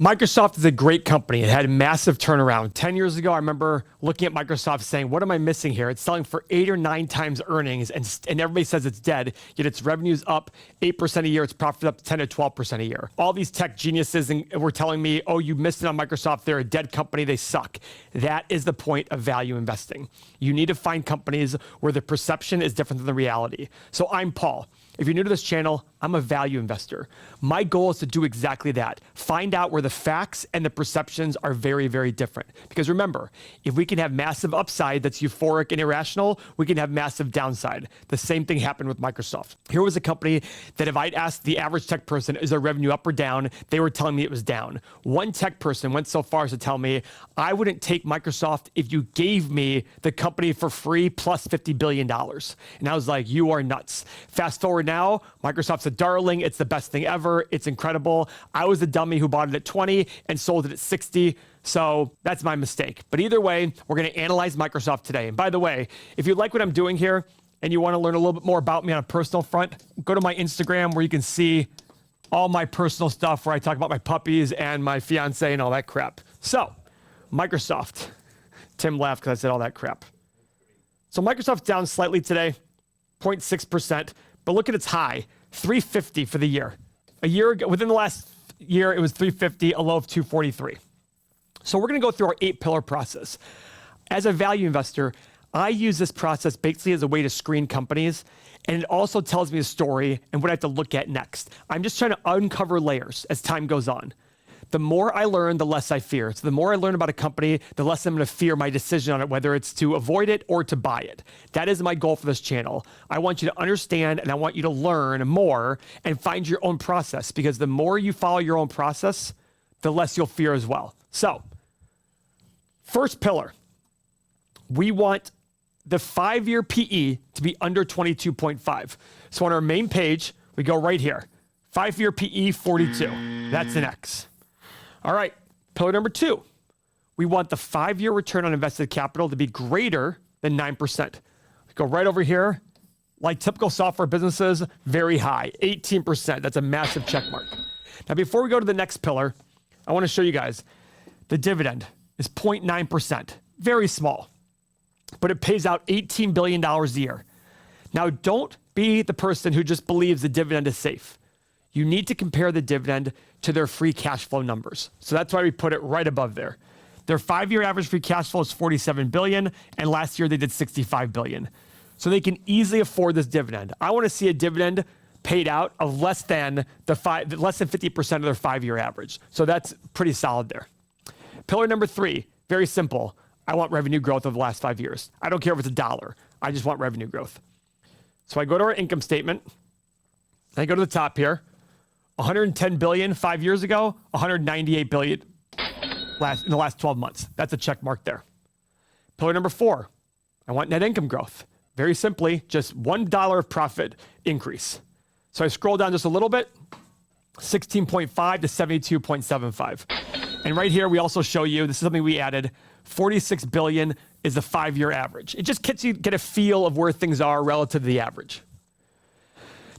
Microsoft is a great company. It had a massive turnaround. 10 years ago, I remember looking at Microsoft saying, what am I missing here? It's selling for 8 or 9 times earnings, and everybody says it's dead, yet its revenue's up 8% a year, its profit up 10 to 12% a year. All these tech geniuses were telling me, oh, you missed it on Microsoft. They're a dead company. They suck. That is the point of value investing. You need to find companies where the perception is different than the reality. So I'm Paul. If you're new to this channel, I'm a value investor. My goal is to do exactly that. Find out where the facts and the perceptions are very, very different. Because remember, if we can have massive upside that's euphoric and irrational, we can have massive downside. The same thing happened with Microsoft. Here was a company that if I'd asked the average tech person, is their revenue up or down? They were telling me it was down. One tech person went so far as to tell me, I wouldn't take Microsoft if you gave me the company for free plus $50 billion. And I was like, you are nuts. Fast forward now, Microsoft's a darling. It's the best thing ever. It's incredible. I was the dummy who bought it at 20 and sold it at 60. So that's my mistake. But either way, we're going to analyze Microsoft today. And by the way, if you like what I'm doing here and you want to learn a little bit more about me on a personal front, go to my Instagram where you can see all my personal stuff where I talk about my puppies and my fiance and all that crap. So Microsoft. Tim laughed because I said all that crap. So Microsoft's down slightly today, 0.6%. But look at its high, 350 for the year. A year ago, within the last year, it was 350, a low of 243. So we're going to go through our 8-pillar process. As a value investor, I use this process basically as a way to screen companies, and it also tells me a story and what I have to look at next. I'm just trying to uncover layers as time goes on. The more I learn, the less I fear. So the more I learn about a company, the less I'm going to fear my decision on it, whether it's to avoid it or to buy it. That is my goal for this channel. I want you to understand and I want you to learn more and find your own process, because the more you follow your own process, the less you'll fear as well. So, first pillar, we want the 5-year PE to be under 22.5. So on our main page, we go right here. 5-year PE, 42. That's an X. All right, pillar number 2. We want the 5-year return on invested capital to be greater than 9%. We go right over here. Like typical software businesses, very high, 18%. That's a massive check mark. Now, before we go to the next pillar, I want to show you guys the dividend is 0.9%. Very small, but it pays out $18 billion a year. Now, don't be the person who just believes the dividend is safe. You need to compare the dividend to their free cash flow numbers. So that's why we put it right above there. Their 5-year average free cash flow is $47 billion, and last year they did $65 billion. So they can easily afford this dividend. I want to see a dividend paid out of less than 50% of their 5-year average. So that's pretty solid there. Pillar number 3, very simple. I want revenue growth over the last 5 years. I don't care if it's $1. I just want revenue growth. So I go to our income statement. I go to the top here. 110 billion 5 years ago, 198 billion in the last 12 months. That's a check mark there. Pillar number 4, I want net income growth. Very simply, just $1 of profit increase. So I scroll down just a little bit, 16.5 to 72.75. And right here, we also show you, this is something we added, 46 billion is the 5-year average. It just gets you get a feel of where things are relative to the average.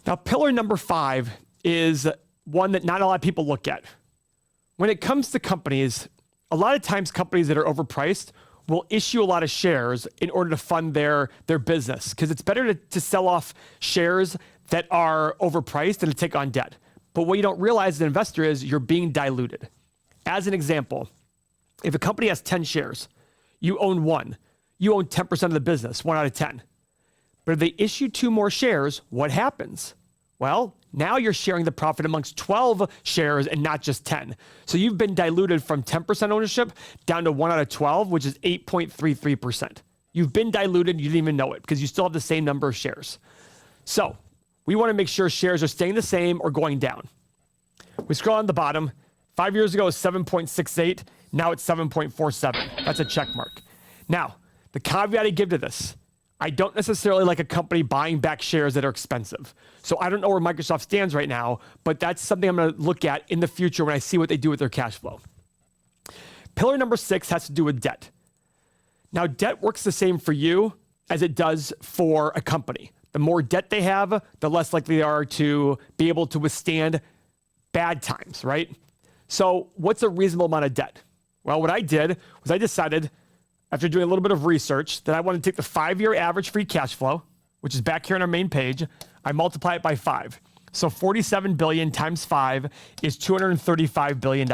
Now, pillar number 5 is one that not a lot of people look at. When it comes to companies, a lot of times companies that are overpriced will issue a lot of shares in order to fund their business, because it's better to sell off shares that are overpriced than to take on debt. But what you don't realize as an investor is you're being diluted. As an example, if a company has 10 shares, you own 1. You own 10% of the business, 1 out of 10. But if they issue 2 more shares, what happens? Well, now you're sharing the profit amongst 12 shares and not just 10. So you've been diluted from 10% ownership down to 1 out of 12, which is 8.33%. You've been diluted, you didn't even know it, because you still have the same number of shares. So we want to make sure shares are staying the same or going down. We scroll on the bottom. 5 years ago, it was 7.68. Now it's 7.47. That's a check mark. Now, the caveat I give to this, I don't necessarily like a company buying back shares that are expensive. So I don't know where Microsoft stands right now, but that's something I'm going to look at in the future when I see what they do with their cash flow. Pillar number 6 has to do with debt. Now, debt works the same for you as it does for a company. The more debt they have, the less likely they are to be able to withstand bad times, right? So what's a reasonable amount of debt? Well, what I did was I decided, after doing a little bit of research, that I wanted to take the 5-year average free cash flow, which is back here on our main page. I multiply it by 5. So 47 billion times 5 is $235 billion.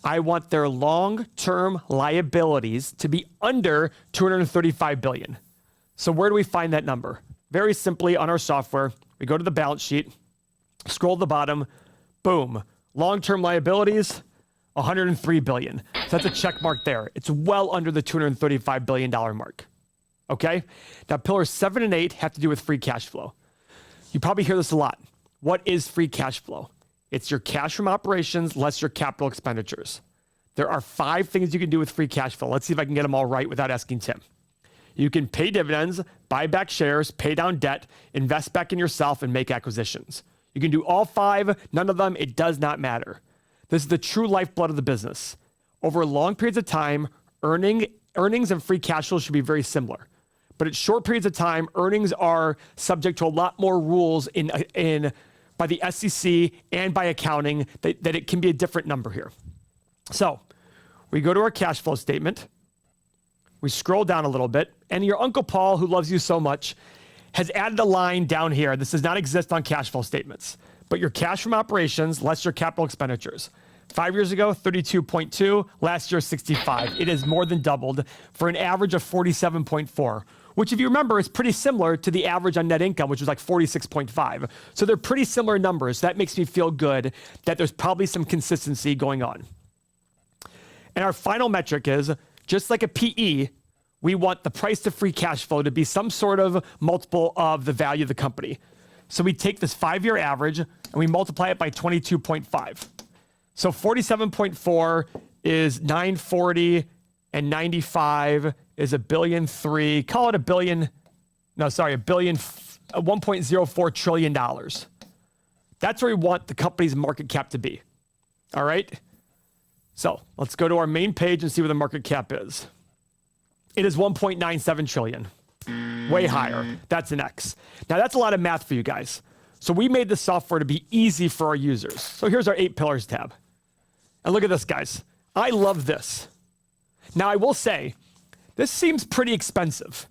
I want their long-term liabilities to be under 235 billion. So where do we find that number? Very simply on our software, we go to the balance sheet, scroll to the bottom, boom, long-term liabilities, 103 billion. So that's a check mark there. It's well under the $235 billion mark. Okay? Now, pillars 7 and 8 have to do with free cash flow. You probably hear this a lot. What is free cash flow? It's your cash from operations less your capital expenditures. There are 5 things you can do with free cash flow. Let's see if I can get them all right without asking Tim. You can pay dividends, buy back shares, pay down debt, invest back in yourself, and make acquisitions. You can do all 5. None of them, it does not matter. This is the true lifeblood of the business. Over long periods of time, earnings and free cash flow should be very similar. But at short periods of time, earnings are subject to a lot more rules by the SEC and by accounting that it can be a different number here. So we go to our cash flow statement. We scroll down a little bit, and your Uncle Paul, who loves you so much, has added a line down here. This does not exist on cash flow statements, but your cash from operations less your capital expenditures. 5 years ago, 32.2. Last year, 65. It has more than doubled for an average of 47.4, which, if you remember, is pretty similar to the average on net income, which was like 46.5. So they're pretty similar numbers. That makes me feel good that there's probably some consistency going on. And our final metric is, just like a PE, we want the price to free cash flow to be some sort of multiple of the value of the company. So we take this 5-year average and we multiply it by 22.5. So 47.4 is 940 and 95 is $1.3 billion. Call it $1 billion. No, sorry, $1.04 trillion. That's where we want the company's market cap to be. All right. So let's go to our main page and see where the market cap is. It is 1.97 trillion. Way higher. That's an X. Now that's a lot of math for you guys. So we made this software to be easy for our users. So here's our 8 pillars tab. And look at this, guys. I love this. Now I will say, this seems pretty expensive.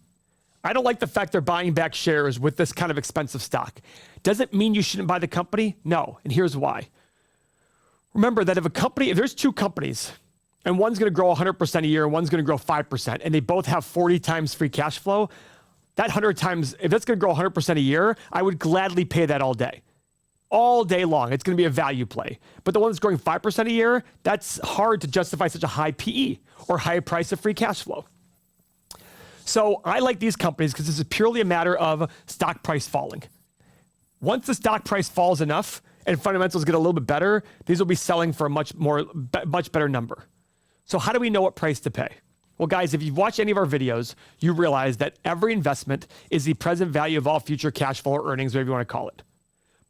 I don't like the fact they're buying back shares with this kind of expensive stock. Does it mean you shouldn't buy the company? No, and here's why. Remember that if there's 2 companies, and one's going to grow 100% a year, and one's going to grow 5%, and they both have 40 times free cash flow, that 100 times, if that's going to grow 100% a year, I would gladly pay that all day long. It's going to be a value play. But the one that's growing 5% a year, that's hard to justify such a high PE or high price of free cash flow. So I like these companies because this is purely a matter of stock price falling. Once the stock price falls enough and fundamentals get a little bit better, these will be selling for a much better number. So how do we know what price to pay? Well, guys, if you've watched any of our videos, you realize that every investment is the present value of all future cash flow or earnings, whatever you want to call it.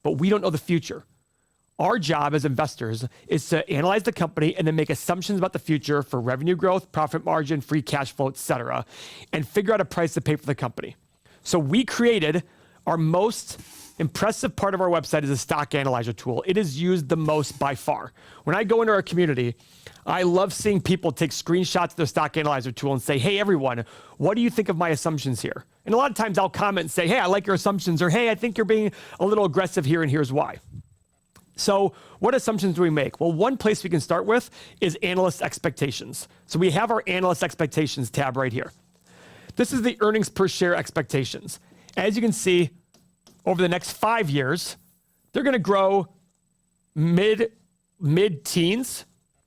But we don't know the future. Our job as investors is to analyze the company and then make assumptions about the future for revenue growth, profit margin, free cash flow, et cetera, and figure out a price to pay for the company. So we created our most impressive part of our website is a stock analyzer tool. It is used the most by far. When I go into our community, I love seeing people take screenshots of their stock analyzer tool and say, hey, everyone, what do you think of my assumptions here? And a lot of times I'll comment and say, hey, I like your assumptions, or hey, I think you're being a little aggressive here and here's why. So what assumptions do we make? Well, one place we can start with is analyst expectations. So we have our analyst expectations tab right here. This is the earnings per share expectations. As you can see, over the next 5 years, they're going to grow mid-teens.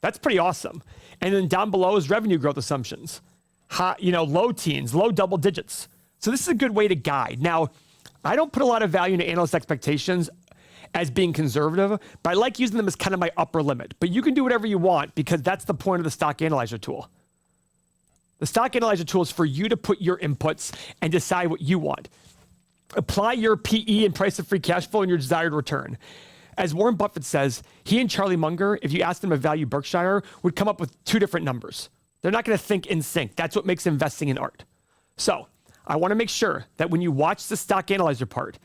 That's pretty awesome. And then down below is revenue growth assumptions. Low teens, low double digits. So this is a good way to guide. Now, I don't put a lot of value into analyst expectations as being conservative, but I like using them as kind of my upper limit. But you can do whatever you want because that's the point of the stock analyzer tool. The stock analyzer tool is for you to put your inputs and decide what you want. Apply your PE and price of free cash flow and your desired return. As Warren Buffett says, he and Charlie Munger, if you asked them to value Berkshire, would come up with 2 different numbers. They're not going to think in sync. That's what makes investing an art. So I want to make sure that when you watch the stock analyzer part,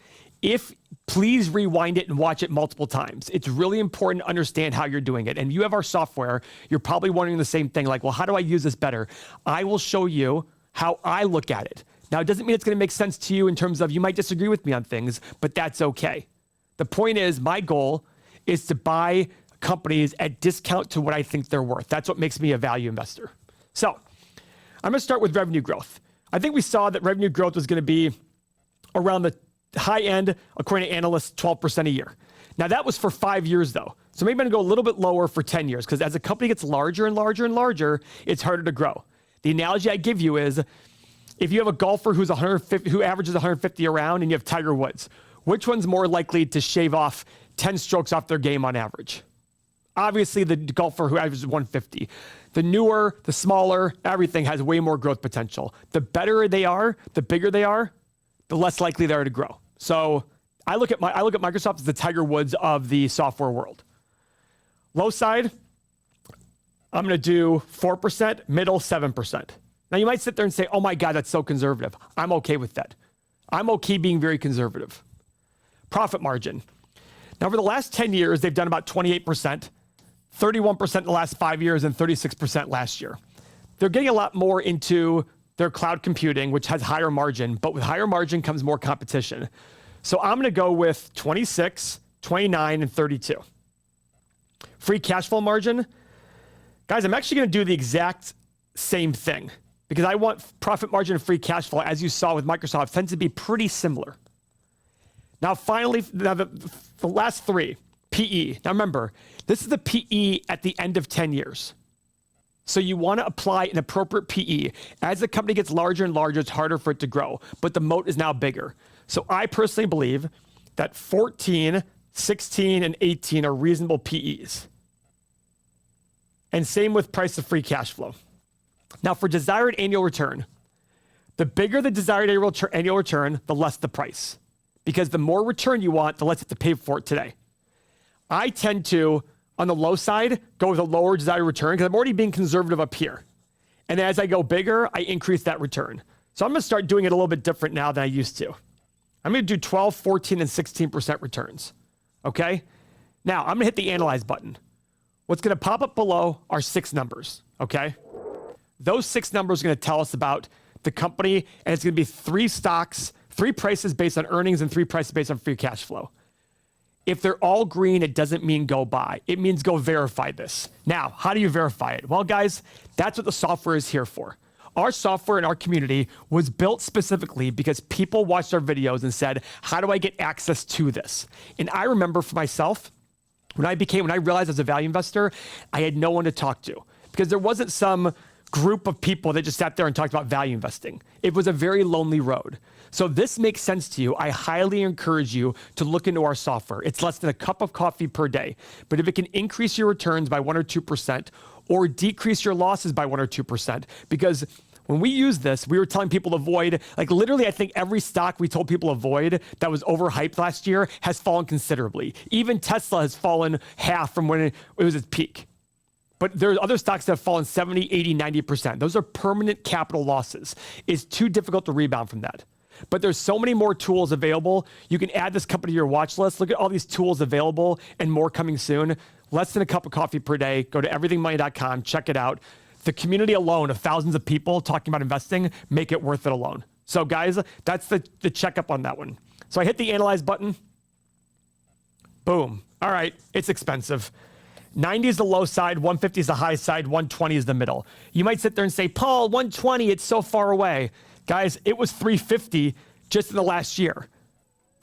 Please rewind it and watch it multiple times. It's really important to understand how you're doing it. And you have our software. You're probably wondering the same thing, like, well, how do I use this better? I will show you how I look at it. Now, it doesn't mean it's going to make sense to you in terms of you might disagree with me on things, but that's okay. The point is, my goal is to buy companies at discount to what I think they're worth. That's what makes me a value investor. So I'm going to start with revenue growth. I think we saw that revenue growth was going to be around the high end, according to analysts, 12% a year. Now, that was for 5 years, though. So maybe I'm going to go a little bit lower for 10 years, because as a company gets larger and larger and larger, it's harder to grow. The analogy I give you is, if you have a golfer who averages 150 around, and you have Tiger Woods, which one's more likely to shave off 10 strokes off their game on average? Obviously, the golfer who averages 150. The newer, the smaller, everything has way more growth potential. The better they are, the bigger they are, the less likely they are to grow. So I look at Microsoft as the Tiger Woods of the software world. Low side, I'm going to do 4%, middle 7%. Now you might sit there and say, oh my God, that's so conservative. I'm okay with that. I'm okay being very conservative. Profit margin. Now for the last 10 years, they've done about 28%, 31% in the last 5 years, and 36% last year. They're getting a lot more into their cloud computing, which has higher margin, but with higher margin comes more competition. So I'm going to go with 26, 29, and 32. Free cash flow margin. Guys, I'm actually going to do the exact same thing, because I want profit margin and free cash flow, as you saw with Microsoft, tends to be pretty similar. Now, finally, the last three, PE. Now remember, this is the PE at the end of 10 years. So you want to apply an appropriate PE. As the company gets larger and larger, it's harder for it to grow, but the moat is now bigger. So I personally believe that 14, 16, and 18 are reasonable PEs. And same with price of free cash flow. Now for desired annual return, the bigger the desired annual return, the less the price. Because the more return you want, the less you have to pay for it today. I tend to, on the low side, go with a lower desired return, because I'm already being conservative up here. And as I go bigger, I increase that return. So I'm going to start doing it a little bit different now than I used to. I'm going to do 12, 14, and 16% returns. Okay? Now, I'm going to hit the Analyze button. What's going to pop up below are 6 numbers. Okay? Those 6 numbers are going to tell us about the company, and it's going to be 3 stocks, 3 prices based on earnings, and 3 prices based on free cash flow. If they're all green, it doesn't mean go buy. It means go verify this. Now, how do you verify it? Well, guys, that's what the software is here for. Our software in our community was built specifically because people watched our videos and said, how do I get access to this? And I remember for myself, when I realized as a value investor, I had no one to talk to, because there wasn't some group of people that just sat there and talked about value investing. It was a very lonely road. So this makes sense to you. I highly encourage you to look into our software. It's less than a cup of coffee per day. But if it can increase your returns by 1 or 2% or decrease your losses by 1 or 2%, because when we use this, we were telling people to avoid, like literally, I think every stock we told people avoid that was overhyped last year has fallen considerably. Even Tesla has fallen half from when it was its peak. But there are other stocks that have fallen 70, 80, 90%. Those are permanent capital losses. It's too difficult to rebound from that. But there's so many more tools available. You can add this company to your watch list. Look at all these tools available and more coming soon. Less than a cup of coffee per day. Go to everythingmoney.com, check it out. The community alone of thousands of people talking about investing make it worth it alone. So guys, that's the checkup on that one. So I hit the Analyze button. Boom. All right, it's expensive. 90 is the low side, 150 is the high side, 120 is the middle. You might sit there and say, Paul, 120, it's so far away. Guys, it was 350 just in the last year.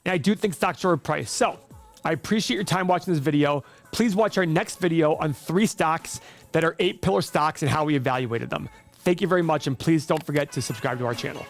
And I do think stocks are overpriced. So I appreciate your time watching this video. Please watch our next video on 3 stocks that are 8 pillar stocks and how we evaluated them. Thank you very much. And please don't forget to subscribe to our channel.